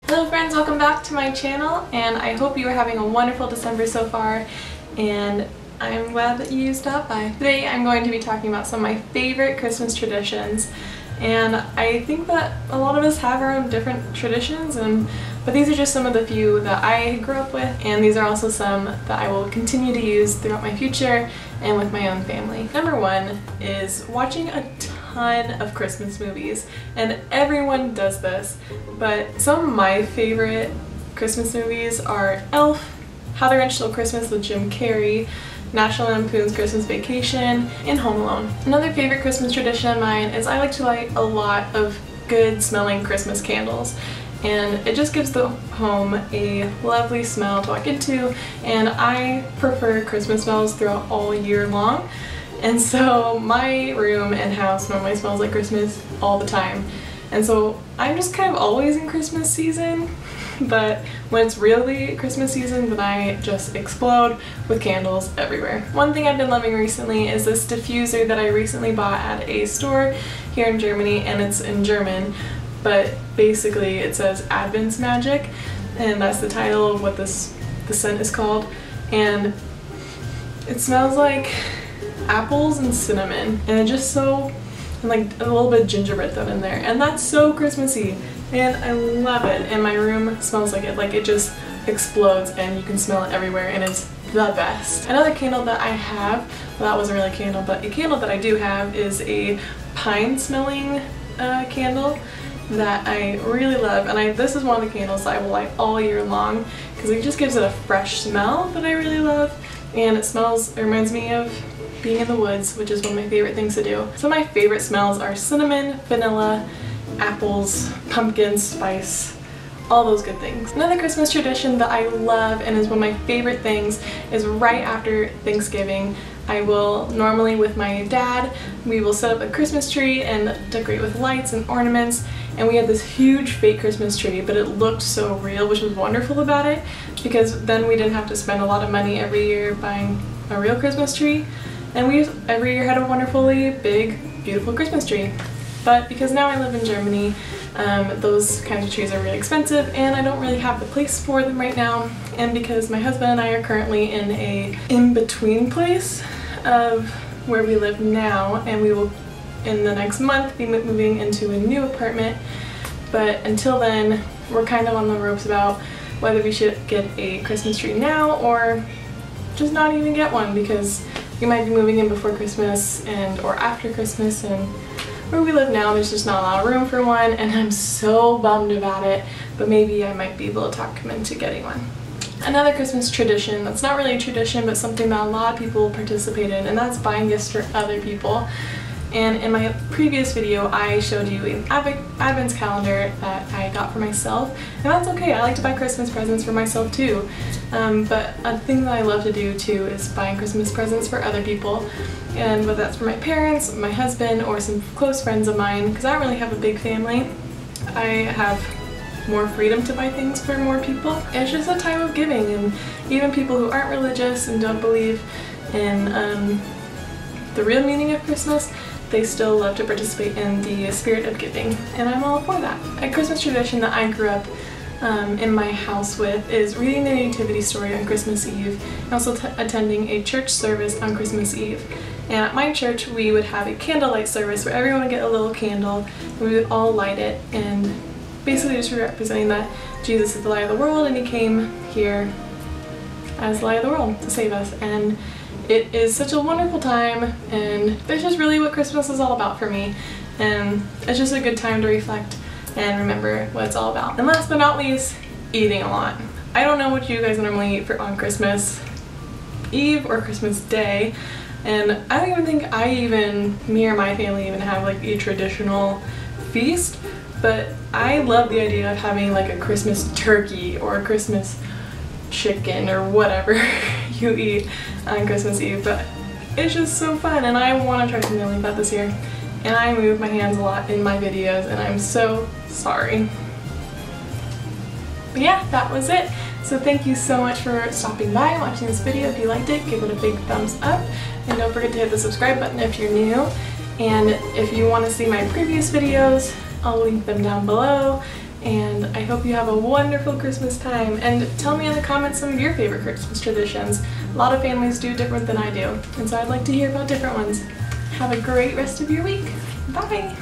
Hello friends, welcome back to my channel, and I hope you are having a wonderful December so far, and I'm glad that you stopped by. Today I'm going to be talking about some of my favorite Christmas traditions, and I think that a lot of us have our own different traditions, but these are just some of the few that I grew up with, and these are also some that I will continue to use throughout my future and with my own family. Number one is watching a ton of Christmas movies, and everyone does this, but some of my favorite Christmas movies are Elf, How the Grinch Stole Christmas with Jim Carrey, National Lampoon's Christmas Vacation, and Home Alone. Another favorite Christmas tradition of mine is I like to light a lot of good smelling Christmas candles, and it just gives the home a lovely smell to walk into, and I prefer Christmas smells throughout all year long. And so my room and house normally smells like Christmas all the time. And so I'm just kind of always in Christmas season, but when it's really Christmas season, then I just explode with candles everywhere. One thing I've been loving recently is this diffuser that I recently bought at a store here in Germany, and it's in German, but basically it says Adventsmagic, and that's the title of what the scent is called, and it smells like apples and cinnamon, and it just and like a little bit of gingerbread thrown in there, and that's so Christmassy, and I love it. And my room smells like it just explodes, and you can smell it everywhere, and it's the best. Another candle that I have, well, that wasn't really a candle, but a candle that I do have is a pine smelling candle that I really love, and this is one of the candles that I will light all year long because it just gives it a fresh smell that I really love, and it reminds me of being in the woods, which is one of my favorite things to do. Some of my favorite smells are cinnamon, vanilla, apples, pumpkin, spice, all those good things. Another Christmas tradition that I love and is one of my favorite things is right after Thanksgiving, I will normally, with my dad, we will set up a Christmas tree and decorate with lights and ornaments, and we had this huge fake Christmas tree, but it looked so real, which was wonderful about it, because then we didn't have to spend a lot of money every year buying a real Christmas tree, and we every year had a wonderfully big, beautiful Christmas tree. But because now I live in Germany, those kinds of trees are really expensive, and I don't really have the place for them right now, and because my husband and I are currently in a in-between place of where we live now, and we will in the next month be moving into a new apartment, but until then we're kind of on the ropes about whether we should get a Christmas tree now or just not even get one, because we might be moving in before Christmas or after Christmas, and where we live now there's just not a lot of room for one, and I'm so bummed about it, but maybe I might be able to talk him into getting one. Another Christmas tradition that's not really a tradition but something that a lot of people participate in, and that's buying gifts for other people. And in my previous video I showed you an advents calendar that I got for myself, and that's okay, I like to buy Christmas presents for myself too. But a thing that I love to do too is buying Christmas presents for other people, and whether that's for my parents, my husband, or some close friends of mine, because I don't really have a big family. I have more freedom to buy things for more people. It's just a time of giving, and even people who aren't religious and don't believe in the real meaning of Christmas, they still love to participate in the spirit of giving, and I'm all for that. A Christmas tradition that I grew up in my house with is reading the Nativity story on Christmas Eve, and also attending a church service on Christmas Eve. And at my church we would have a candlelight service where everyone would get a little candle, and we would all light it, and basically just representing that Jesus is the light of the world, and he came here as the light of the world to save us. And it is such a wonderful time, and that's just really what Christmas is all about for me, and it's just a good time to reflect and remember what it's all about. And last but not least, eating a lot. I don't know what you guys normally eat on Christmas Eve or Christmas Day, and I don't even think me or my family even have like a traditional feast, but I love the idea of having like a Christmas turkey or a Christmas chicken or whatever you eat on Christmas Eve, but it's just so fun, and I want to try something like that this year. And I move my hands a lot in my videos, and I'm so sorry. But yeah, that was it. So thank you so much for stopping by and watching this video. If you liked it, give it a big thumbs up, and don't forget to hit the subscribe button if you're new. And if you want to see my previous videos, I'll link them down below. and I hope you have a wonderful Christmas time. And tell me in the comments some of your favorite Christmas traditions. A lot of families do different than I do, and so I'd like to hear about different ones. Have a great rest of your week. Bye!